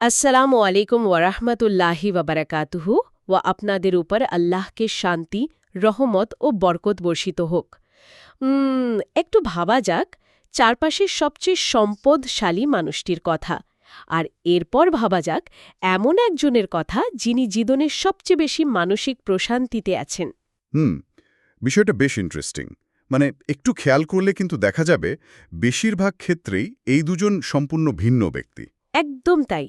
আসসালামু আলাইকুম ওয়ারাহমাতুল্লাহি ওয়াবারাকাতুহু ওয়া আপনাদের উপর আল্লাহকে শান্তি রহমত ও বরকত বর্ষিত হোক। একটু ভাবা যাক চারপাশের সবচেয়ে সম্পদশালী মানুষটির কথা, আর এরপর ভাবা যাক এমন একজনের কথা যিনি জীবনের সবচেয়ে বেশি মানসিক প্রশান্তিতে আছেন। হুম বিষয়টা বেশ ইন্টারেস্টিং। মানে একটু খেয়াল করলে কিন্তু দেখা যাবে বেশিরভাগ ক্ষেত্রেই এই দুজন সম্পূর্ণ ভিন্ন ব্যক্তি। একদম তাই।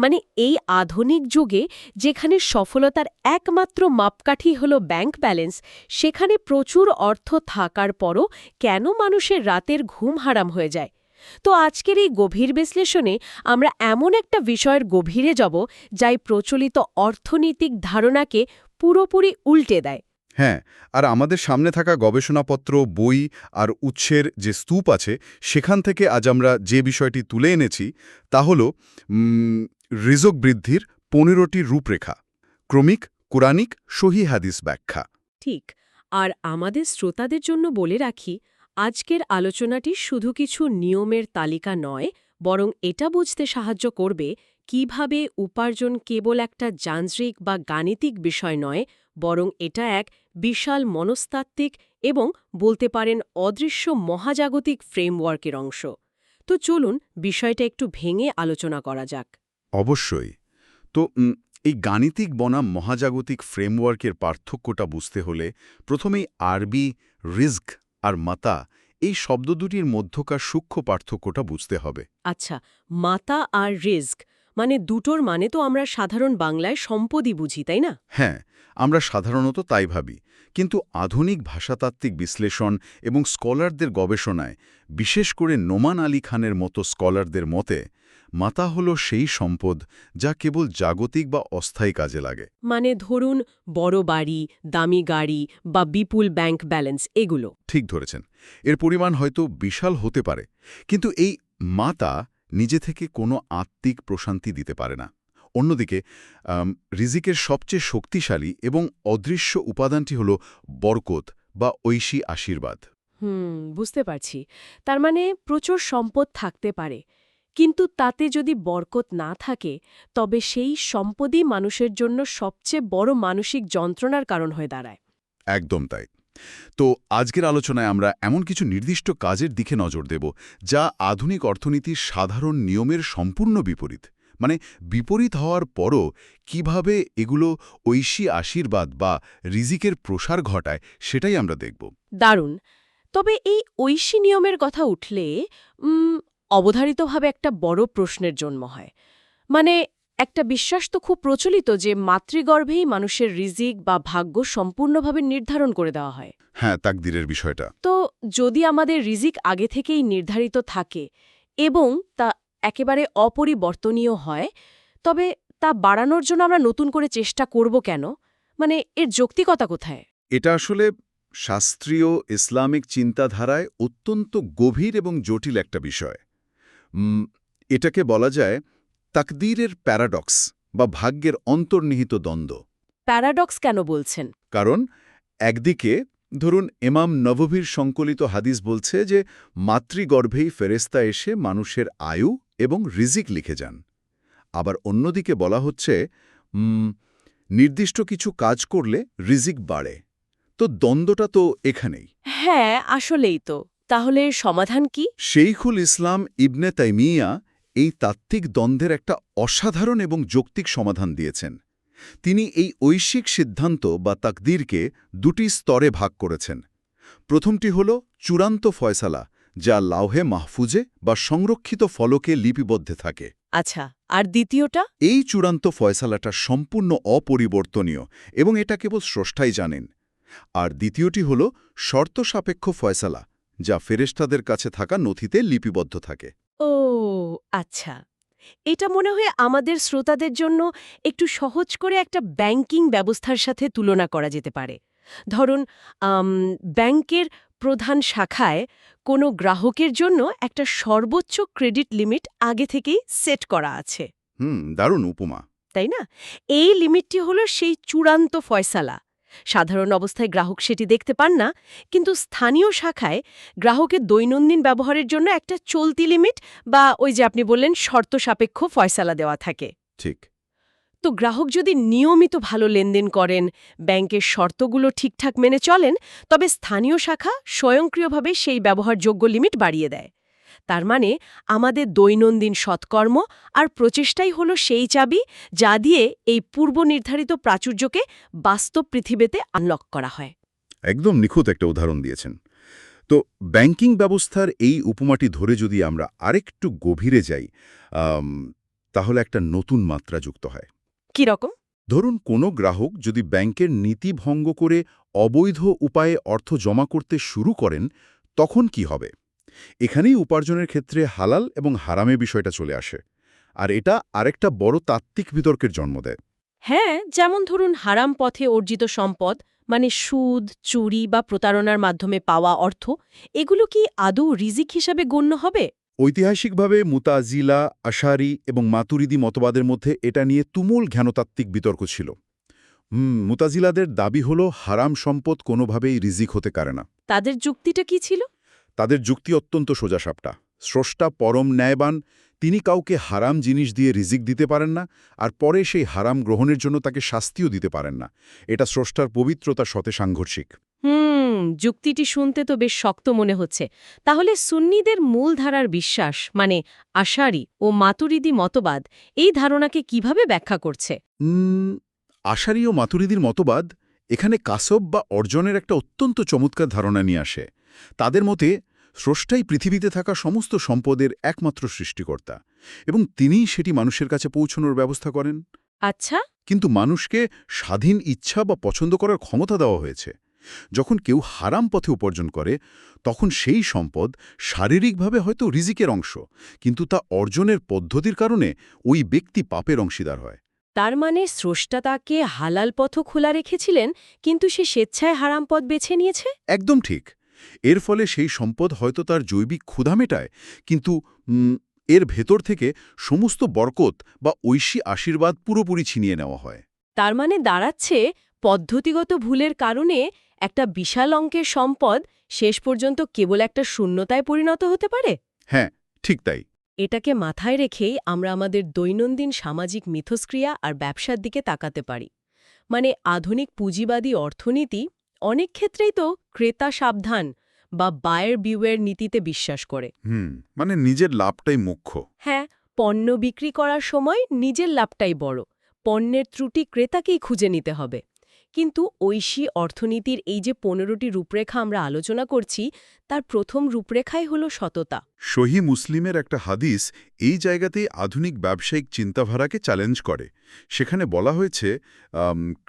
মানে এই আধুনিক যুগে যেখানে সফলতার একমাত্র মাপকাঠি হল ব্যাংক ব্যালেন্স, সেখানে প্রচুর অর্থ থাকার পরও কেন মানুষের রাতের ঘুম হারাম হয়ে যায়? তো আজকের এই গভীর বিশ্লেষণে আমরা এমন একটা বিষয়ের গভীরে যাব যাই প্রচলিত অর্থনৈতিক ধারণাকে পুরোপুরি উল্টে দেয়। হ্যাঁ, আর আমাদের সামনে থাকা গবেষণাপত্র, বই আর উৎসের যে স্তূপ আছে, সেখান থেকে আজ আমরা যে বিষয়টি তুলে এনেছি তা হল রিজক বৃদ্ধির ১৫টি রূপরেখা, ক্রমিক, কোরআনিক, সহি হাদিস ব্যাখ্যা। ঠিক। আর আমাদের শ্রোতাদের জন্য বলে রাখি, আজকের আলোচনাটি শুধু কিছু নিয়মের তালিকা নয়, বরং এটা বুঝতে সাহায্য করবে কিভাবে উপার্জন কেবল একটা যান্ত্রিক বা গাণিতিক বিষয় নয়, বরং এটা এক বিশাল মনস্তাত্ত্বিক এবং বলতে পারেন অদৃশ্য মহাজাগতিক ফ্রেমওয়ার্কের অংশ। তো চলুন বিষয়টা একটু ভেঙে আলোচনা করা যাক। অবশ্যই। তো এই গাণিতিক বনাম মহাজাগতিক ফ্রেমওয়ার্কের পার্থক্যটা বুঝতে হলে প্রথমেই আরবি রিজক আর মাতা এই শব্দ দুটির মধ্যকার সূক্ষ্ম পার্থক্যটা বুঝতে হবে। আচ্ছা, মাতা আর রিস্ক মানে দুটোর মানে তো আমরা সাধারণ বাংলায় সম্পদই বুঝি, তাই না? হ্যাঁ, আমরা সাধারণত তাই ভাবি, কিন্তু আধুনিক ভাষাতাত্ত্বিক বিশ্লেষণ এবং স্কলারদের গবেষণায়, বিশেষ করে নোমান আলী খানের মতো স্কলারদের মতে, মাতা হল সেই সম্পদ যা কেবল জাগতিক বা অস্থায়ী কাজে লাগে। মানে ধরুন বড় বাড়ি, দামি গাড়ি বা বিপুল ব্যাংক ব্যালেন্স এগুলো। ঠিক ধরেছেন। এর পরিমাণ হয়তো বিশাল হতে পারে, কিন্তু এই মাতা নিজে থেকে কোনো আত্মিক প্রশান্তি দিতে পারে না। অন্যদিকে রিজিকের সবচেয়ে শক্তিশালী এবং অদৃশ্য উপাদানটি হল বরকত বা ঐশী আশীর্বাদ। বুঝতে পারছি। তার মানে প্রচুর সম্পদ থাকতে পারে, কিন্তু তাতে যদি বরকত না থাকে, তবে সেই সম্পদই মানুষের জন্য সবচেয়ে বড় মানসিক যন্ত্রণার কারণ হয়ে দাঁড়ায়। একদম তাই। তো আজকের আলোচনায় আমরা এমন কিছু নির্দিষ্ট কাজের দিকে নজর দেব যা আধুনিক অর্থনীতির সাধারণ নিয়মের সম্পূর্ণ বিপরীত। মানে বিপরীত হওয়ার পরও কিভাবে এগুলো ঐশী আশীর্বাদ বা রিজিকের প্রসার ঘটায়, সেটাই আমরা দেখব। দারুণ। তবে এই ঐশী নিয়মের কথা উঠলে অবধারিতভাবে একটা বড় প্রশ্নের জন্ম হয়। মানে একটা বিশ্বাস তো খুব প্রচলিত যে মাতৃগর্ভেই মানুষের রিজিক বা ভাগ্য সম্পূর্ণভাবে নির্ধারণ করে দেওয়া হয়। হ্যাঁ, তাকদিরের বিষয়টা। তো যদি আমাদের রিজিক আগে থেকেই নির্ধারিত থাকে এবং তা একেবারে অপরিবর্তনীয় হয়, তবে তা বাড়ানোর জন্য আমরা নতুন করে চেষ্টা করব কেন? মানে এর যৌক্তিকতা কোথায়? এটা আসলে শাস্ত্রীয় ইসলামিক চিন্তাধারায় অত্যন্ত গভীর এবং জটিল একটা বিষয়। এটাকে বলা যায় তাকদীরের প্যারাডক্স বা ভাগ্যের অন্তর্নিহিত দ্বন্দ্ব। প্যারাডক্স কেন বলছেন? কারণ একদিকে ধরুন ইমাম নববীর সংকলিত হাদিস বলছে যে মাতৃগর্ভেই ফেরেশতা এসে মানুষের আয়ু এবং রিজিক লিখে যান। আবার অন্যদিকে বলা হচ্ছে নির্দিষ্ট কিছু কাজ করলে রিজিক বাড়ে। তো দ্বন্দ্বটা তো এখানেই। হ্যাঁ, আসলেই তো। তাহলে সমাধান কি? শেইখুল ইসলাম ইবনে তাইমিয়া এই তাত্ত্বিক দ্বন্দ্বের একটা অসাধারণ এবং যৌক্তিক সমাধান দিয়েছেন। তিনি এই ঐশিক সিদ্ধান্ত বা তাকদীরকে দুটি স্তরে ভাগ করেছেন। প্রথমটি হল চূড়ান্ত ফয়সালা, যা লাওহে মাহফুজে বা সংরক্ষিত ফলকে লিপিবদ্ধ থাকে। আচ্ছা, আর দ্বিতীয়টা? এই চূড়ান্ত ফয়সালাটা সম্পূর্ণ অপরিবর্তনীয় এবং এটা কেবল স্রষ্টাই জানেন। আর দ্বিতীয়টি হল শর্ত সাপেক্ষ ফয়সালা, যা ফেরেশতাদের কাছে থাকা নথিতে লিপিবদ্ধ থাকে। ও আচ্ছা। এটা মনে হয় আমাদের শ্রোতাদের জন্য একটু সহজ করে একটা ব্যাংকিং ব্যবস্থার সাথে তুলনা করা যেতে পারে। ধরুন, ব্যাংকের প্রধান শাখায় কোনো গ্রাহকের জন্য একটা সর্বোচ্চ ক্রেডিট লিমিট আগে থেকেই সেট করা আছে। দারুণ উপমা। তাই না? এই লিমিটটি হলো সেই চূড়ান্ত ফয়সালা। সাধারণ অবস্থায় গ্রাহক সেটি দেখতে পান না, কিন্তু স্থানীয় শাখায় গ্রাহকের দৈনন্দিন ব্যবহারের জন্য একটা চলতি লিমিট বা ওই যে আপনি বললেন শর্ত সাপেক্ষ ফয়সালা দেওয়া থাকে। ঠিক। তো গ্রাহক যদি নিয়মিত ভালো লেনদেন করেন, ব্যাংকের শর্তগুলো ঠিকঠাক মেনে চলেন, তবে স্থানীয় শাখা স্বয়ংক্রিয়ভাবে সেই ব্যবহারযোগ্য লিমিট বাড়িয়ে দেয়। তার মানে আমাদের দৈনন্দিন সৎকর্ম আর প্রচেষ্টাই হলো সেই চাবি যা দিয়ে এই পূর্বনির্ধারিত প্রাচুর্যকে বাস্তব পৃথিবীতে আনলক করা হয়। একদম নিখুঁত একটা উদাহরণ দিয়েছেন। তো ব্যাংকিং ব্যবস্থার এই উপমাটি ধরে যদি আমরা আরেকটু গভীরে যাই, আম, তাহলে একটা নতুন মাত্রা যুক্ত হয়। কি রকম? ধরুন কোনো গ্রাহক যদি ব্যাংকের নীতি ভঙ্গ করে অবৈধ উপায়ে অর্থ জমা করতে শুরু করেন, তখন কি হবে? এখানেই উপার্জনের ক্ষেত্রে হালাল এবং হারামে বিষয়টা চলে আসে। আর এটা আরেকটা বড় তাত্ত্বিক বিতর্কের জন্ম দেয়। হ্যাঁ, যেমন ধরুন হারাম পথে অর্জিত সম্পদ, মানে সুদ, চুরি বা প্রতারণার মাধ্যমে পাওয়া অর্থ, এগুলো কি আদৌ রিজিক হিসাবে গণ্য হবে? ঐতিহাসিকভাবে মুতাজিলা, আশারি এবং মাতুরিদি মতবাদের মধ্যে এটা নিয়ে তুমুল জ্ঞানতাত্ত্বিক বিতর্ক ছিল। মুতাজিলাদের দাবি হল হারাম সম্পদ কোনোভাবেই রিজিক হতে পারে না। তাদের যুক্তিটা কি ছিল? তাদের যুক্তি অত্যন্ত সোজাসাপটা। স্রষ্টা পরম ন্যায়বান, তিনি কাউকে হারাম জিনিস দিয়ে রিজিক দিতে পারেন না, আর পরে সেই হারাম গ্রহণের জন্য তাকে শাস্তিও দিতে পারেন না। এটা স্রষ্টার পবিত্রতার সাথে সাংঘর্ষিক। যুক্তিটি শুনতে তো বেশ শক্ত মনে হচ্ছে। তাহলে সুন্নিদের মূলধারার বিশ্বাস, মানে আশারি ও মাতুরিদি মতবাদ, এই ধারণাকে কিভাবে ব্যাখ্যা করছে? আশারি ও মাতুরিদির মতবাদ এখানে কাসব বা অর্জনের একটা অত্যন্ত চমৎকার ধারণা নিয়ে আসে। তাদের মতে স্রষ্টাই পৃথিবীতে থাকা সমস্ত সম্পদের একমাত্র সৃষ্টিকর্তা, এবং তিনিই সেটি মানুষের কাছে পৌঁছানোর ব্যবস্থা করেন। আচ্ছা। কিন্তু মানুষকে স্বাধীন ইচ্ছা বা পছন্দ করার ক্ষমতা দেওয়া হয়েছে। যখন কেউ হারাম পথে উপার্জন করে, তখন সেই সম্পদ শারীরিকভাবে হয়তো রিজিকের অংশ, কিন্তু তা অর্জনের পদ্ধতির কারণে ওই ব্যক্তি পাপের অংশীদার হয়। তার মানে স্রষ্টা তাকে হালাল পথও খোলা রেখেছিলেন, কিন্তু সে স্বেচ্ছায় হারাম পথ বেছে নিয়েছে? একদম ঠিক। এর ফলে সেই সম্পদ হয়তো তার জৈবিক ক্ষুধা মেটায়, কিন্তু এর ভেতর থেকে সমস্ত বরকত বা ঐশী আশীর্বাদ পুরোপুরি ছিনিয়ে নেওয়া হয়। তার মানে দাঁড়াচ্ছে, পদ্ধতিগত ভুলের কারণে একটা বিশাল অঙ্কের সম্পদ শেষ পর্যন্ত কেবল একটা শূন্যতায় পরিণত হতে পারে। হ্যাঁ, ঠিক তাই। এটাকে মাথায় রেখেই আমরা আমাদের দৈনন্দিন সামাজিক মিথস্ক্রিয়া আর ব্যবসার দিকে তাকাতে পারি। মানে আধুনিক পুঁজিবাদী অর্থনীতি অনেক ক্ষেত্রেই তো ক্রেতা সাবধান বা বায়ার বিওয়্যার নীতিতে বিশ্বাস করে। মানে নিজের লাভটাই মুখ্য। হ্যাঁ, পণ্য বিক্রি করার সময় নিজের লাভটাই বড়, পণ্যের ত্রুটি ক্রেতাকেই খুঁজে নিতে হবে। কিন্তু ঐশী অর্থনীতির এই যে ১৫টি রূপরেখা আমরা আলোচনা করছি, তার প্রথম রূপরেখাই হল সততা। সহি মুসলিমের একটা হাদিস এই জায়গাতেই আধুনিক ব্যবসায়িক চিন্তাধারাকে চ্যালেঞ্জ করে। সেখানে বলা হয়েছে,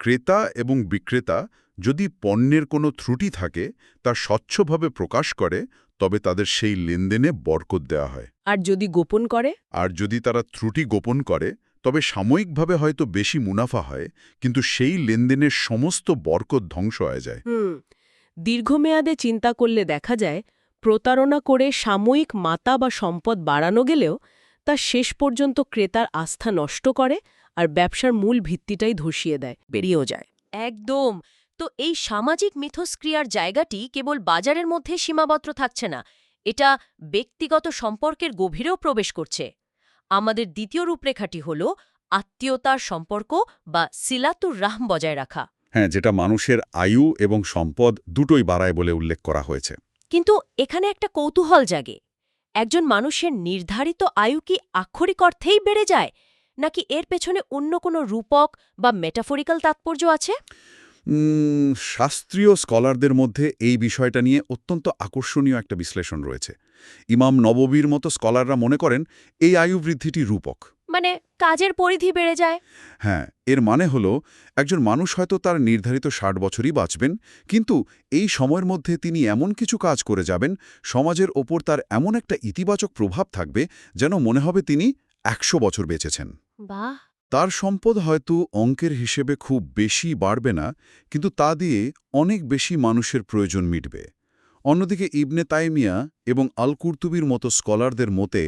ক্রেতা এবং বিক্রেতা যদি পণ্যের কোনো ত্রুটি থাকে তা স্বচ্ছভাবে প্রকাশ করে, তবে তাদের সেই লেনদেনে বরকত দেওয়া হয়। আর যদি গোপন করে? আর যদি তারা ত্রুটি গোপন করে, তবে সাময়িকভাবে হয়তো বেশি মুনাফা হয়, কিন্তু সেই লেনদেনের সমস্ত বরকত ধ্বংস হয়ে যায়। দীর্ঘমেয়াদে চিন্তা করলে দেখা যায়, প্রতারণা করে সাময়িক মাতা বা সম্পদ বাড়ানো গেলেও তা শেষ পর্যন্ত ক্রেতার আস্থা নষ্ট করে আর ব্যবসার মূল ভিত্তিটাই ধসিয়ে দেয়, বেরিয়েও যায়। একদম। তো এই সামাজিক মিথস্ক্রিয়ার জায়গাটি কেবল বাজারের মধ্যে সীমাবদ্ধ থাকছে না, এটা ব্যক্তিগত সম্পর্কের গভীরেও প্রবেশ করছে। আমাদের দ্বিতীয় রূপরেখাটি হল আত্মীয়তার সম্পর্ক বা সিলাতুর রাহম বজায় রাখা। হ্যাঁ, যেটা মানুষের আয়ু এবং সম্পদ দুটোই বাড়ায় বলে উল্লেখ করা হয়েছে। কিন্তু এখানে একটা কৌতূহল জাগে, একজন মানুষের নির্ধারিত আয়ু কি আক্ষরিক অর্থেই বেড়ে যায়, নাকি এর পেছনে অন্য কোনো রূপক বা মেটাফরিক্যাল তাৎপর্য আছে? শাস্ত্রীয় স্কলারদের মধ্যে এই বিষয়টা নিয়ে অত্যন্ত আকর্ষণীয় একটা বিশ্লেষণ রয়েছে। ইমাম নববীর মতো স্কলাররা মনে করেন এই আয়ু বৃদ্ধিটি রূপক, মানে কাজের পরিধি বেড়ে যায়। হ্যাঁ, এর মানে হলো একজন মানুষ হয়তো তার নির্ধারিত ৬০ বছরই বাঁচবেন, কিন্তু এই সময়ের মধ্যে তিনি এমন কিছু কাজ করে যাবেন, সমাজের ওপর তার এমন একটা ইতিবাচক প্রভাব থাকবে যেন মনে হবে তিনি ১০০ বছর বেঁচেছেন। বাহ। তার সম্পদ হয়তো অঙ্কের হিসেবে খুব বেশি বাড়বে না, কিন্তু তা দিয়ে অনেক বেশি মানুষের প্রয়োজন মিটবে। অন্যদিকে ইবনে তাইমিয়া এবং আল কুরতুবির মতো স্কলারদের মতে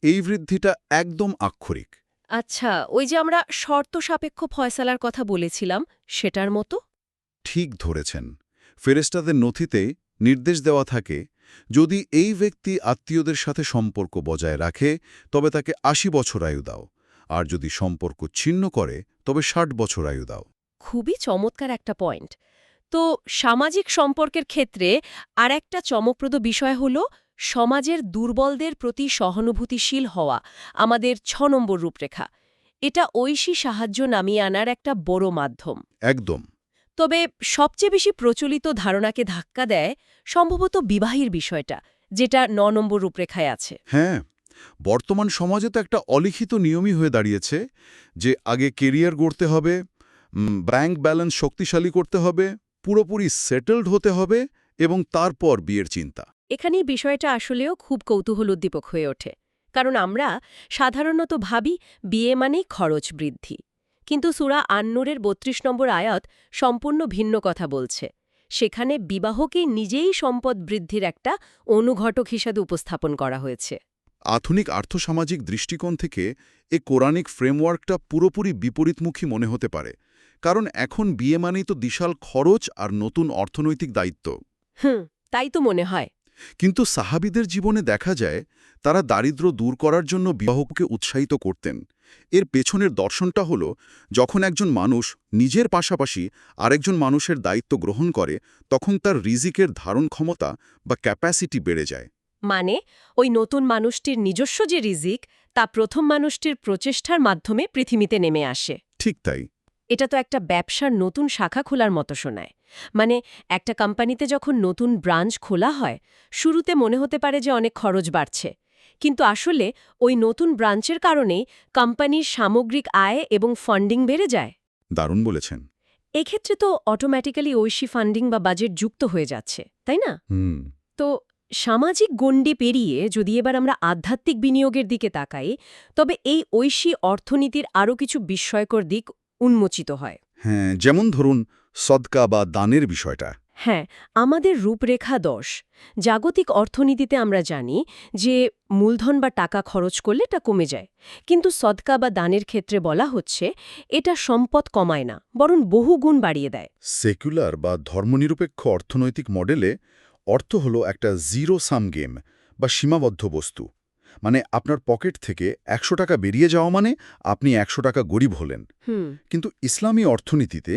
এই বৃদ্ধিটা একদম আক্ষরিক। আচ্ছা, ওই যে আমরা শর্ত সাপেক্ষ ফয়সালার কথা বলেছিলাম, সেটার মতো? ঠিক ধরেছেন। ফেরেশতাদের নথিতে নির্দেশ দেওয়া থাকে, যদি এই ব্যক্তি আত্মীয়দের সাথে সম্পর্ক বজায় রাখে তবে তাকে ৮০ বছর আয়ু দাও, আর যদি সম্পর্ক ছিন্ন করে তবে ৬০ বছর আয়ু দাও। খুবই চমৎকার একটা পয়েন্ট। তো সামাজিক সম্পর্কের ক্ষেত্রে আর একটা চমকপ্রদ বিষয় হল সমাজের দুর্বলদের প্রতি সহানুভূতিশীল হওয়া, আমাদের ৬ নম্বর রূপরেখা। এটা ঐশী সাহায্য নামিয়ে আনার একটা বড় মাধ্যম। একদম। তবে সবচেয়ে বেশি প্রচলিত ধারণাকে ধাক্কা দেয় সম্ভবত বিবাহের বিষয়টা, যেটা ৯ নম্বর রূপরেখায় আছে। হ্যাঁ, বর্তমান সমাজে তো একটা অলিখিত নিয়মই হয়ে দাঁড়িয়েছে যে আগে কেরিয়ার গড়তে হবে, ব্যাংক ব্যালেন্স শক্তিশালী করতে হবে, পুরোপুরি সেটেলড হতে হবে এবং তারপর বিয়ের চিন্তা। এখানেই বিষয়টা আসলেও খুব কৌতূহলোদ্দীপক হয়ে ওঠে, কারণ আমরা সাধারণত ভাবি বিয়ে মানেই খরচ বৃদ্ধি। কিন্তু সূরা আন-নূরের ৩২ নম্বর আয়াত সম্পূর্ণ ভিন্ন কথা বলছে। সেখানে বিবাহকে নিজেই সম্পদ বৃদ্ধির একটা অনুঘটক হিসাবে উপস্থাপন করা হয়েছে। আধুনিক আর্থসামাজিক দৃষ্টিকোণ থেকে এ কোরআনিক ফ্রেমওয়ার্কটা পুরোপুরি বিপরীতমুখী মনে হতে পারে, কারণ এখন বিয়ে মানেই তো বিশাল খরচ আর নতুন অর্থনৈতিক দায়িত্ব। তাই তো মনে হয়। কিন্তু সাহাবীদের জীবনে দেখা যায় তারা দারিদ্র্য দূর করার জন্য বিবাহকে উৎসাহিত করতেন। এর পেছনের দর্শনটা হলো, যখন একজন মানুষ নিজের পাশাপাশি আরেকজন মানুষের দায়িত্ব গ্রহণ করে তখন তার রিজিকের ধারণ ক্ষমতা বা ক্যাপাসিটি বেড়ে যায়। মানে ওই নতুন মানুষটির নিজস্ব যে রিজিক, তা প্রথম মানুষটির প্রচেষ্টার মাধ্যমে পৃথিবীতে নেমে আসে। ঠিক তাই। এটা তো একটা ব্যবসার নতুন শাখা খোলার মতো শোনায়। মানে একটা কোম্পানিতে যখন নতুন ব্রাঞ্চ খোলা হয়, শুরুতে মনে হতে পারে যে অনেক খরচ বাড়ছে, কিন্তু আসলে ওই নতুন ব্রাঞ্চের কারণেই কোম্পানির সামগ্রিক আয় এবং ফান্ডিং বেড়ে যায়। দারুণ বলেছেন। এক্ষেত্রে তো অটোম্যাটিক্যালি ঐশী ফান্ডিং বা বাজেট যুক্ত হয়ে যাচ্ছে, তাই না? তো সামাজিক গণ্ডি পেরিয়ে যদি এবার আমরা আধ্যাত্মিক বিনিয়োগের দিকে তাকাই, তবে এই ঐশী অর্থনীতির আরও কিছু বিস্ময়কর দিক উন্মোচিত হয়। হ্যাঁ, যেমন ধরুন সদকা বা দানের বিষয়টা। হ্যাঁ, আমাদের রূপরেখা ১০। জাগতিক অর্থনীতিতে আমরা জানি যে মূলধন বা টাকা খরচ করলে এটা কমে যায়, কিন্তু সদকা বা দানের ক্ষেত্রে বলা হচ্ছে এটা সম্পদ কমায় না, বরং বহুগুণ বাড়িয়ে দেয়। সেকুলার বা ধর্মনিরপেক্ষ অর্থনৈতিক মডেলে অর্থ হলো একটা জিরো সাম গেম বা সীমাবদ্ধ বস্তু। মানে আপনার পকেট থেকে ১০০ টাকা বেরিয়ে যাওয়া মানে আপনি ১০০ টাকা গরিব হলেন। কিন্তু ইসলামী অর্থনীতিতে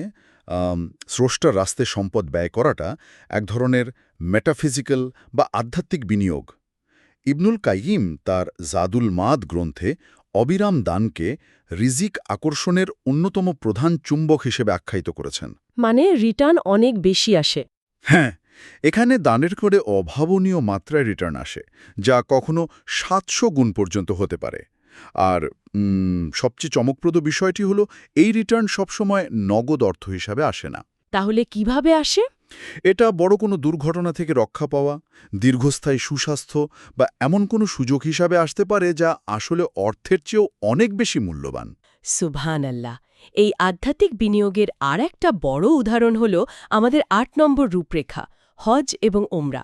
স্রষ্টার রাস্তায় সম্পদ ব্যয় করাটা এক ধরনের মেটাফিজিক্যাল বা আধ্যাত্মিক বিনিয়োগ। ইবনুল কাইয়িম তার জাদুল মাদ গ্রন্থে অবিরাম দানকে রিজিক আকর্ষণের অন্যতম প্রধান চুম্বক হিসেবে আখ্যায়িত করেছেন। মানে রিটার্ন অনেক বেশি আসে। হ্যাঁ, এখানে দানের করে অভাবনীয় মাত্রায় রিটার্ন আসে, যা কখনো ৭০০ গুণ পর্যন্ত হতে পারে। আর সবচেয়ে চমকপ্রদ বিষয়টি হলো, এই রিটার্ন সবসময় নগদ অর্থ হিসাবে আসে না। তাহলে কিভাবে আসে? এটা বড় কোনো দুর্ঘটনা থেকে রক্ষা পাওয়া, দীর্ঘস্থায়ী সুস্বাস্থ্য বা এমন কোনো সুযোগ হিসাবে আসতে পারে যা আসলে অর্থের চেয়েও অনেক বেশি মূল্যবান। সুবহানাল্লাহ। এই আধ্যাত্মিক বিনিয়োগের আর একটা বড় উদাহরণ হল আমাদের ৮ নম্বর রূপরেখা, হজ এবং ওমরা।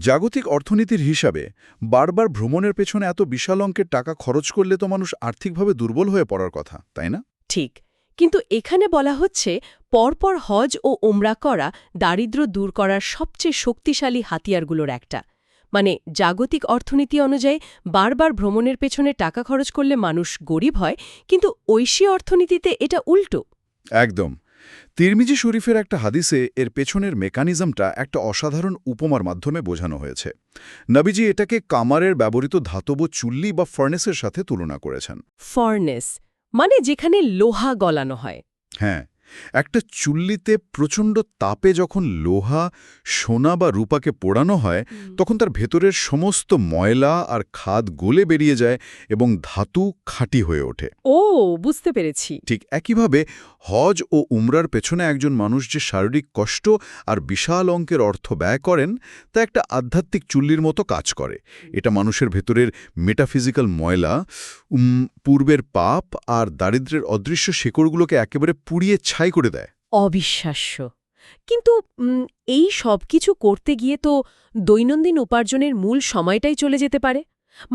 জাগতিক অর্থনীতির হিসাবে বারবার ভ্রমণের পেছনে এত বিশাল অঙ্কের টাকা খরচ করলে তো মানুষ আর্থিকভাবে দুর্বল হয়ে পড়ার কথা, তাই না? ঠিক, কিন্তু এখানে বলা হচ্ছে পরপর হজ ও ওমরা করা দারিদ্র্য দূর করার সবচেয়ে শক্তিশালী হাতিয়ারগুলোর একটা। মানে জাগতিক অর্থনীতি অনুযায়ী বারবার ভ্রমণের পেছনে টাকা খরচ করলে মানুষ গরিব হয়, কিন্তু ঐশী অর্থনীতিতে এটা উল্টো। একদম। তিরমিজি শরীফের একটা হাদিসে এর পেছনের মেকানিজমটা একটা অসাধারণ উপমার মাধ্যমে বোঝানো হয়েছে। নবীজি এটাকে কামারের ব্যবহৃত ধাতব চুল্লি বা ফার্নেসের সাথে তুলনা করেছেন। ফার্নেস মানে যেখানে লোহা গলানো হয়। হ্যাঁ, একটা চুল্লিতে প্রচণ্ড তাপে যখন লোহা, সোনা বা রূপাকে পোড়ানো হয় তখন তার ভেতরের সমস্ত ময়লা আর খাদ গলে বেরিয়ে যায় এবং ধাতু খাঁটি হয়ে ওঠে। ও, বুঝতে পেরেছি। ঠিক একইভাবে হজ ও উমরার পেছনে একজন মানুষ যে শারীরিক কষ্ট আর বিশাল অঙ্কের অর্থ ব্যয় করেন তা একটা আধ্যাত্মিক চুল্লির মতো কাজ করে। এটা মানুষের ভেতরের মেটাফিজিক্যাল ময়লা, পূর্বের পাপ আর দারিদ্র্যের অদৃশ্য শেকড়গুলোকে একেবারে পুড়িয়ে ছাই করে দেয়। অবিশ্বাস্য। কিন্তু এই সব কিছু করতে গিয়ে তো দৈনন্দিন উপার্জনের মূল সময়টাই চলে যেতে পারে।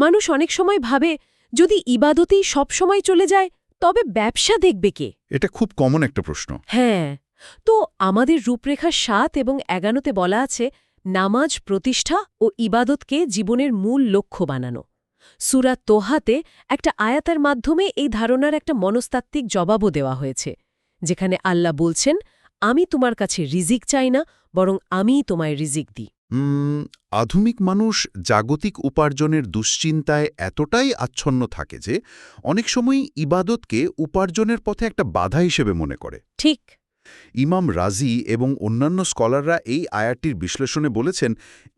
মানুষ অনেক সময় ভাবে যদি ইবাদতেই সব সময় চলে যায় তবে ব্যবসা দেখবে কে? এটা খুব কমন একটা প্রশ্ন। হ্যাঁ, তো আমাদের রূপরেখা ৭ এবং ১১তে বলা আছে নামাজ প্রতিষ্ঠা ও ইবাদতকে জীবনের মূল লক্ষ্য বানানো। সূরা তোহাতে একটা আয়াতের মাধ্যমে এই ধারণার একটা মনস্তাত্ত্বিক জবাবও দেওয়া হয়েছে, যেখানে আল্লাহ বলছেন, আমি তোমার কাছে রিজিক চাই না, বরং আমিই তোমায় রিজিক দিই। আধুনিক মানুষ জাগতিক উপার্জনের দুশ্চিন্তায় এতটাই আচ্ছন্ন থাকে যে অনেক সময়ই ইবাদতকে উপার্জনের পথে একটা বাধা হিসেবে মনে করে। ঠিক। ইমাম রাজি এবং অন্যান্য স্কলাররা এই আয়াতটির বিশ্লেষণে বলেছেন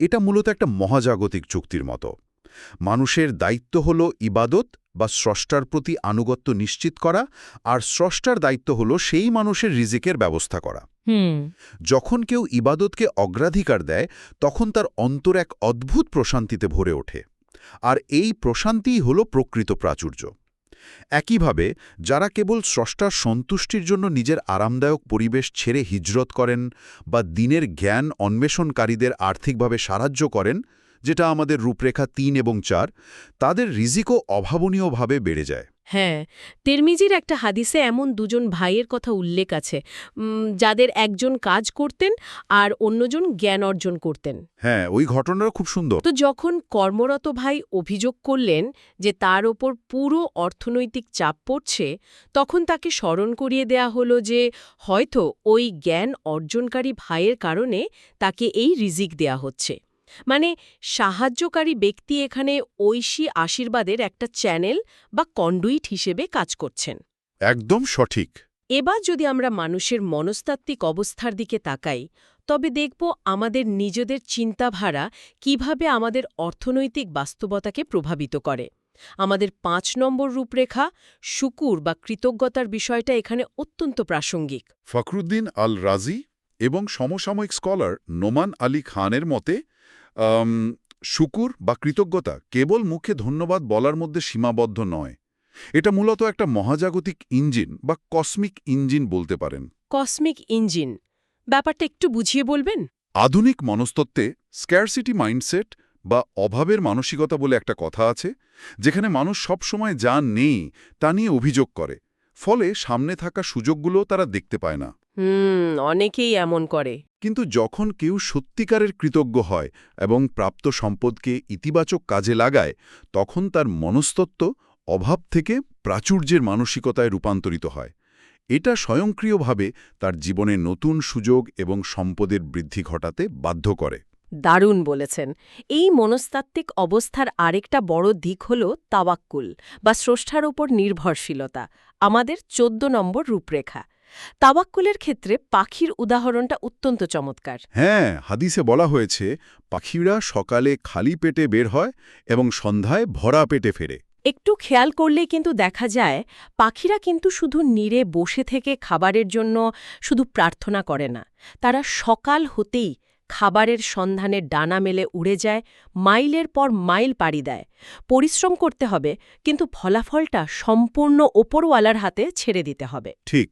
এটা মূলত একটা মহাজাগতিক চুক্তির মতো। মানুষের দায়িত্ব হল ইবাদত বা স্রষ্টার প্রতি আনুগত্য নিশ্চিত করা, আর স্রষ্টার দায়িত্ব হল সেই মানুষের রিজিকের ব্যবস্থা করা। যখন কেউ ইবাদতকে অগ্রাধিকার দেয় তখন তার অন্তর এক অদ্ভুত প্রশান্তিতে ভরে ওঠে, আর এই প্রশান্তিই হল প্রকৃত প্রাচুর্য। একইভাবে যারা কেবল স্রষ্টার সন্তুষ্টির জন্য নিজের আরামদায়ক পরিবেশ ছেড়ে হিজরত করেন বা দিনের জ্ঞান অন্বেষণকারীদের আর্থিকভাবে সাহায্য করেন, যেটা আমাদের রূপরেখা ৩ এবং ৪, তাদের রিজিকও অভাবনীয়ভাবে বেড়ে যায়। হ্যাঁ, তিরমিজির একটা হাদিসে এমন দুজন ভাইয়ের কথা উল্লেখ আছে, যাদের একজন কাজ করতেন আর অন্যজন জ্ঞান অর্জন করতেন। হ্যাঁ, ওই ঘটনাটা খুব সুন্দর। তো যখন কর্মরত ভাই অভিযোগ করলেন যে তার ওপর পুরো অর্থনৈতিক চাপ পড়ছে, তখন তাকে স্মরণ করিয়ে দেয়া হলো যে হয়তো ওই জ্ঞান অর্জনকারী ভাইয়ের কারণে তাকে এই রিজিক দেয়া হচ্ছে। মানে সাহায্যকারী ব্যক্তি এখানে ঐশী আশীর্বাদের একটা চ্যানেল বা কন্ডুইট হিসেবে কাজ করছেন। একদম সঠিক। এবার যদি আমরা মানুষের মনস্তাত্ত্বিক অবস্থার দিকে তাকাই, তবে দেখব আমাদের নিজেদের চিন্তাধারা কিভাবে আমাদের অর্থনৈতিক বাস্তবতাকে প্রভাবিত করে। আমাদের ৫ নম্বর রূপরেখা শুকুর বা কৃতজ্ঞতার বিষয়টা এখানে অত্যন্ত প্রাসঙ্গিক। ফখরুদ্দিন আল রাজি এবং সমসাময়িক স্কলার নোমান আলী খানের মতে শুকুর বা কৃতজ্ঞতা কেবল মুখে ধন্যবাদ বলার মধ্যে সীমাবদ্ধ নয়। এটা মূলত একটা মহাজাগতিক ইঞ্জিন বা কসমিক ইঞ্জিন বলতে পারেন। কসমিক ইঞ্জিন ব্যাপারটা একটু বুঝিয়ে বলবেন? আধুনিক মনস্তত্ত্বে স্ক্যারসিটি মাইন্ডসেট বা অভাবের মানসিকতা বলে একটা কথা আছে, যেখানে মানুষ সবসময় যা নেই তা নিয়ে অভিযোগ করে, ফলে সামনে থাকা সুযোগগুলো তারা দেখতে পায় না। অনেকেই এমন করে। কিন্তু যখন কেউ সত্যিকারের কৃতজ্ঞ হয় এবং প্রাপ্ত সম্পদকে ইতিবাচক কাজে লাগায়, তখন তার মনস্তত্ত্ব অভাব থেকে প্রাচুর্যের মানসিকতায় রূপান্তরিত হয়। এটা স্বয়ংক্রিয়ভাবে তার জীবনে নতুন সুযোগ এবং সম্পদের বৃদ্ধি ঘটাতে বাধ্য করে। দারুণ বলেছেন। এই মনস্তাত্ত্বিক অবস্থার আরেকটা বড় দিক হল তাওয়াক্কুল বা স্রষ্টার ওপর নির্ভরশীলতা, আমাদের ১৪ নম্বর রূপরেখা। তাওয়াক্কুলের ক্ষেত্রে পাখির উদাহরণটা অত্যন্ত চমৎকার। হ্যাঁ, হাদিসে বলা হয়েছে পাখিরা সকালে খালি পেটে বের হয় এবং সন্ধ্যায় ভরা পেটে ফেরে। একটু খেয়াল করলেই কিন্তু দেখা যায় পাখিরা কিন্তু শুধু নীড়ে বসে থেকে খাবারের জন্য শুধু প্রার্থনা করে না, তারা সকাল হতেই খাবারের সন্ধানে ডানা মেলে উড়ে যায়, মাইলের পর মাইল পাড়ি দেয়। পরিশ্রম করতে হবে, কিন্তু ফলাফলটা সম্পূর্ণ ওপরওয়ালার হাতে ছেড়ে দিতে হবে। ঠিক।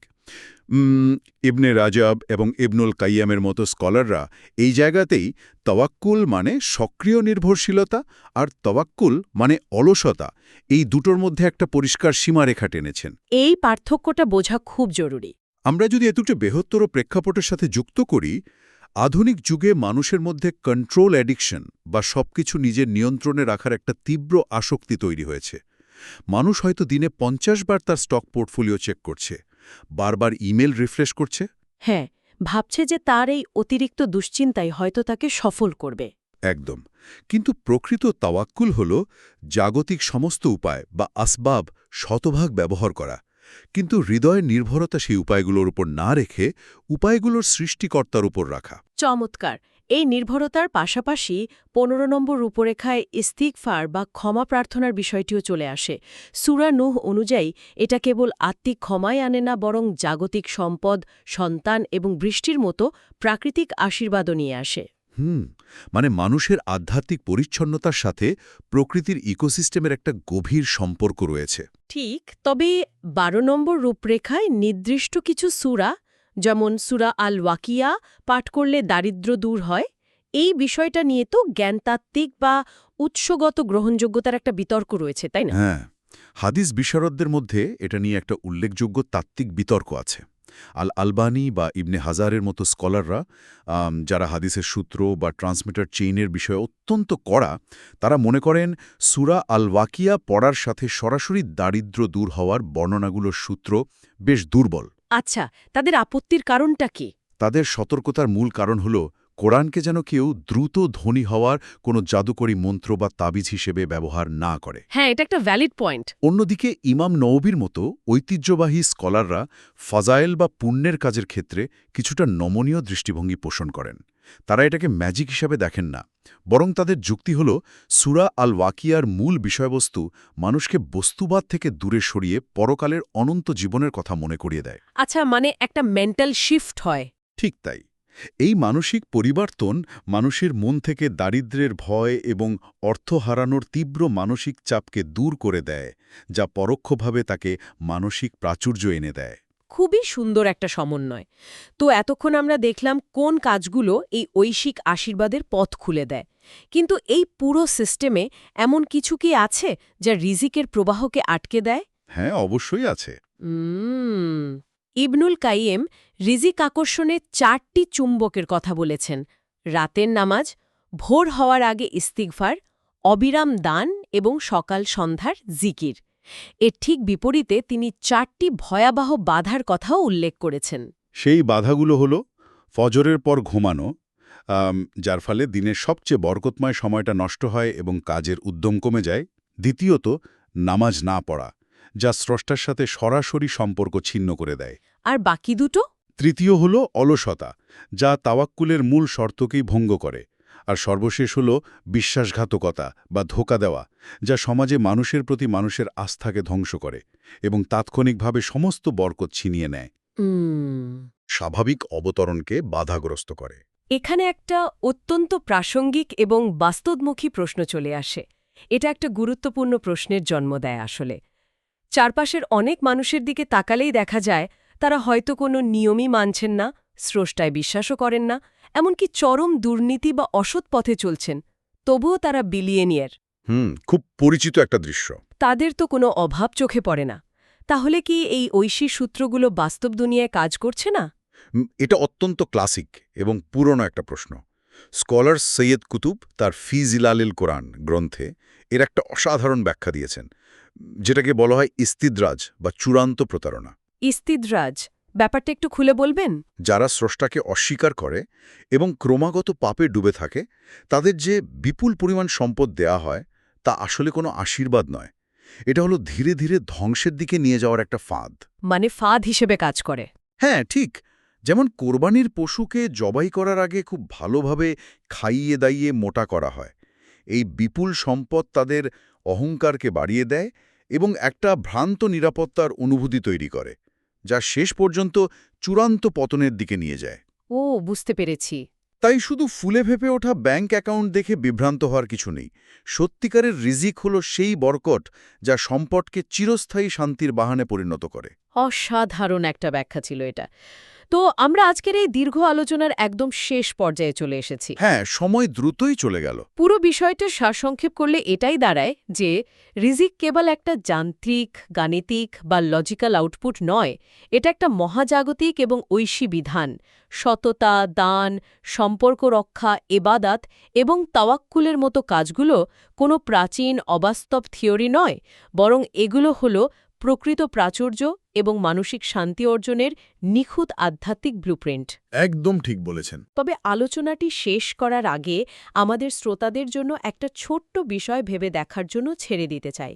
ইবনে রাজাব এবং ইবনুল কাইয়ামের মতো স্কলাররা এই জায়গাতেই তাওয়াক্কুল মানে সক্রিয় নির্ভরশীলতা আর তাওয়াক্কুল মানে অলসতা, এই দুটোর মধ্যে একটা পরিষ্কার সীমারেখা টেনেছেন। এই পার্থক্যটা বোঝা খুব জরুরি। আমরা যদি এতটা বৃহত্তর প্রেক্ষাপটের সাথে যুক্ত করি, আধুনিক যুগে মানুষের মধ্যে কন্ট্রোল অ্যাডিকশন বা সবকিছু নিজের নিয়ন্ত্রণে রাখার একটা তীব্র আসক্তি তৈরি হয়েছে। মানুষ হয়তো দিনে ৫০ বার তার স্টক পোর্টফোলিও চেক করছে, বারবার ইমেল রিফ্রেশ করছে। হ্যাঁ, ভাবছে যে তার এই অতিরিক্ত দুশ্চিন্তাই হয়তো তাকে সফল করবে। একদম। কিন্তু প্রকৃত তাওয়াক্কুল হল জাগতিক সমস্ত উপায় বা আসবাব শতভাগ ব্যবহার করা, কিন্তু হৃদয়ের নির্ভরতা সেই উপায়গুলোর উপর না রেখে উপায়গুলোর সৃষ্টিকর্তার উপর রাখা। চমৎকার। এই নির্ভরতার পাশাপাশি ১৫ নম্বর রূপরেখায় ইস্তিগফার বা ক্ষমা প্রার্থনার বিষয়টিও চলে আসে। সূরা নূহ অনুযায়ী এটা কেবল আত্মিক ক্ষমাই আনে না, বরং জাগতিক সম্পদ, সন্তান এবং বৃষ্টির মতো প্রাকৃতিক আশীর্বাদও নিয়ে আসে। মানে মানুষের আধ্যাত্মিক পরিচ্ছন্নতার সাথে প্রকৃতির ইকোসিস্টেমের একটা গভীর সম্পর্ক রয়েছে। ঠিক, তবে ১২ নম্বর রূপরেখায় নির্দিষ্ট কিছু সূরা, যেমন সূরা আল ওয়াকিয়া পাঠ করলে দারিদ্র্য দূর হয়, এই বিষয়টা নিয়ে তো জ্ঞানতাত্ত্বিক বা উৎসগত গ্রহণযোগ্যতার একটা বিতর্ক রয়েছে, তাই না? হ্যাঁ, হাদিস বিশারদদের মধ্যে এটা নিয়ে একটা উল্লেখযোগ্য তাত্ত্বিক বিতর্ক আছে। আল আলবানি বা ইবনে হাজারের মতো স্কলাররা যারা হাদিসের সূত্র বা ট্রান্সমিটার চেইনের বিষয়ে অত্যন্ত কড়া, তারা মনে করেন সূরা আল ওয়াকিয়া পড়ার সাথে সরাসরি দারিদ্র্য দূর হওয়ার বর্ণনাগুলোর সূত্র বেশ দুর্বল। আচ্ছা, তাদের আপত্তির কারণটা কি? তাদের সতর্কতার মূল কারণ হল কোরআনকে যেন কেউ দ্রুত ধনী হওয়ার কোনো জাদুকরী মন্ত্র বা তাবিজ হিসেবে ব্যবহার না করে। হ্যাঁ, এটা একটা ভ্যালিড পয়েন্ট। অন্যদিকে ইমাম নওবীর মতো ঐতিহ্যবাহী স্কলাররা ফাজায়েল বা পুণ্যের কাজের ক্ষেত্রে কিছুটা নমনীয় দৃষ্টিভঙ্গি পোষণ করেন। তারা এটাকে ম্যাজিক হিসাবে দেখেন না, বরং তাদের যুক্তি হল সূরা আল ওয়াকিয়ার মূল বিষয়বস্তু মানুষকে বস্তুবাদ থেকে দূরে সরিয়ে পরকালের অনন্ত জীবনের কথা মনে করিয়ে দেয়। আচ্ছা, মানে একটা মেন্টাল শিফট হয়। ঠিক তাই। এই মানসিক পরিবর্তন মানুষের মন থেকে দারিদ্র্যের ভয় এবং অর্থ হারানোর তীব্র মানসিক চাপকে দূর করে দেয়, যা পরোক্ষভাবে তাকে মানসিক প্রাচুর্য এনে দেয়। খুবই সুন্দর একটা সমন্বয়। তো এতক্ষণ আমরা দেখলাম কোন কাজগুলো এই ঐশিক আশীর্বাদের পথ খুলে দেয়। কিন্তু এই পুরো সিস্টেমে এমন কিছু কি আছে যা রিজিকের প্রবাহকে আটকে দেয়? হ্যাঁ, অবশ্যই আছে। ইবনুল কাইয়েম রিজিক আকর্ষণে 4টি চুম্বকের কথা বলেছেন: রাতের নামাজ, ভোর হওয়ার আগে ইস্তিগফার, অবিরাম দান এবং সকাল সন্ধ্যার জিকির। এর ঠিক বিপরীতে তিনি 4টি ভয়াবহ বাধার কথাও উল্লেখ করেছেন। সেই বাধাগুলো হল ফজরের পর ঘুমানো, যার ফলে দিনের সবচেয়ে বরকতময় সময়টা নষ্ট হয় এবং কাজের উদ্যম কমে যায়। দ্বিতীয়ত, নামাজ না পড়া, যা স্রষ্টার সাথে সরাসরি সম্পর্ক ছিন্ন করে দেয়। আর বাকি দুটো? তৃতীয় হল অলসতা, যা তাওয়াক্কুলের মূল শর্তকেই ভঙ্গ করে। আর সর্বশেষ হল বিশ্বাসঘাতকতা বা ধোঁকা দেওয়া, যা সমাজে মানুষের প্রতি মানুষের আস্থাকে ধ্বংস করে এবং তাৎক্ষণিকভাবে সমস্ত বরকত ছিনিয়ে নেয়, স্বাভাবিক অবতরণকে বাধাগ্রস্ত করে। এখানে একটা অত্যন্ত প্রাসঙ্গিক এবং বাস্তবমুখী প্রশ্ন চলে আসে। এটা একটা গুরুত্বপূর্ণ প্রশ্নের জন্ম দেয় আসলে। চারপাশের অনেক মানুষের দিকে তাকালেই দেখা যায় তারা হয়তো কোনো নিয়মই মানছেন না, স্রষ্টায় বিশ্বাসও করেন না, এমনকি চরম দুর্নীতি বা অসৎ পথে চলছেন। তবুও তারা বিলিয়নিয়ার। খুব পরিচিত একটা দৃশ্য। তাদের তো কোনো অভাব চোখে পড়ে না। তাহলে কি এই ঐশী সূত্রগুলো বাস্তব দুনিয়ায় কাজ করছে না? এটা অত্যন্ত ক্লাসিক এবং পুরনো একটা প্রশ্ন। স্কলার সৈয়দ কুতুব তার ফি জিলালিল কোরআন গ্রন্থে এর একটা অসাধারণ ব্যাখ্যা দিয়েছেন, যেটাকে বলা হয় ইস্তিদ্রাজ বা চূড়ান্ত প্রতারণা। ইস্তিদ্রাজ ব্যাপারটা একটু খুলে বলবেন? যারা স্রষ্টাকে অস্বীকার করে এবং ক্রমাগত পাপে ডুবে থাকে, তাদের যে বিপুল পরিমাণ সম্পদ দেয়া হয় তা আসলে কোনো আশীর্বাদ নয়। এটা হলো ধীরে ধীরে ধ্বংসের দিকে নিয়ে যাওয়ার একটা ফাঁদ। মানে ফাঁদ হিসেবে কাজ করে? হ্যাঁ, ঠিক। যেমন কোরবানির পশুকে জবাই করার আগে খুব ভালোভাবে খাইয়ে দাইয়ে মোটা করা হয়। এই বিপুল সম্পদ তাদের অহংকারকে বাড়িয়ে দেয় এবং একটা ভ্রান্ত নিরাপত্তার অনুভূতি তৈরি করে, যা শেষ পর্যন্ত চূড়ান্ত পতনের দিকে নিয়ে যায়। ও, বুঝতে পেরেছি। তাই শুধু ফুলে ফেঁপে ওঠা ব্যাংক অ্যাকাউন্ট দেখে বিভ্রান্ত হওয়ার কিছু নেই। সত্যিকারের রিজিক হলো সেই বরকট যা সম্পদকে চিরস্থায়ী শান্তির বাহনে পরিণত করে। অসাধারণ একটা ব্যাখ্যা ছিল এটা। তো আমরা আজকের এই দীর্ঘ আলোচনার একদম শেষ পর্যায়ে চলে এসেছি। হ্যাঁ, সময় দ্রুতই চলে গেল। পুরো বিষয়টা সারসংক্ষেপ করলে এটাই দাঁড়ায় যে রিজিক কেবল একটা যান্ত্রিক, গাণিতিক বা লজিক্যাল আউটপুট নয়, এটা একটা মহাজাগতিক এবং ঐশী বিধান। সততা, দান, সম্পর্ক রক্ষা, এবাদাত এবং তাওয়াক্কুলের মতো কাজগুলো কোনো প্রাচীন অবাস্তব থিওরি নয়, বরং এগুলো হলো প্রকৃত প্রাচুর্য এবং মানসিক শান্তি অর্জনের নিখুঁত আধ্যাত্মিক ব্লুপ্রিন্ট। একদম ঠিক বলেছেন। তবে আলোচনাটি শেষ করার আগে আমাদের শ্রোতাদের জন্য একটা ছোট্ট বিষয় ভেবে দেখার জন্য ছেড়ে দিতে চাই।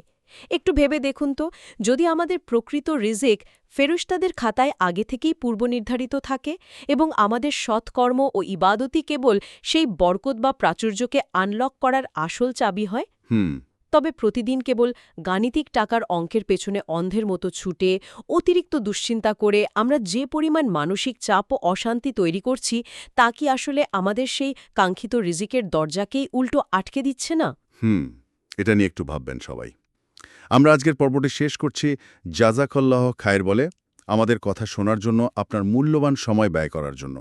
একটু ভেবে দেখুন তো, যদি আমাদের প্রকৃত রিজিক ফেরেশতাদের খাতায় আগে থেকেই পূর্বনির্ধারিত থাকে এবং আমাদের সৎকর্ম ও ইবাদতই কেবল সেই বরকত বা প্রাচুর্যকে আনলক করার আসল চাবি হয়, তবে প্রতিদিন কেবল গাণিতিক টাকার অঙ্কের পেছনে অন্ধের মতো ছুটে অতিরিক্ত দুশ্চিন্তা করে আমরা যে পরিমাণ মানসিক চাপ ও অশান্তি তৈরি করছি, তা কি আসলে আমাদের সেই কাঙ্ক্ষিত রিজিকের দরজাকেই উল্টো আটকে দিচ্ছে না? এটা নিয়ে একটু ভাববেন সবাই। আমরা আজকের পর্বটি শেষ করছি। জাযাকাল্লাহ খায়ের বলে আমাদের কথা শোনার জন্য, আপনার মূল্যবান সময় ব্যয় করার জন্য।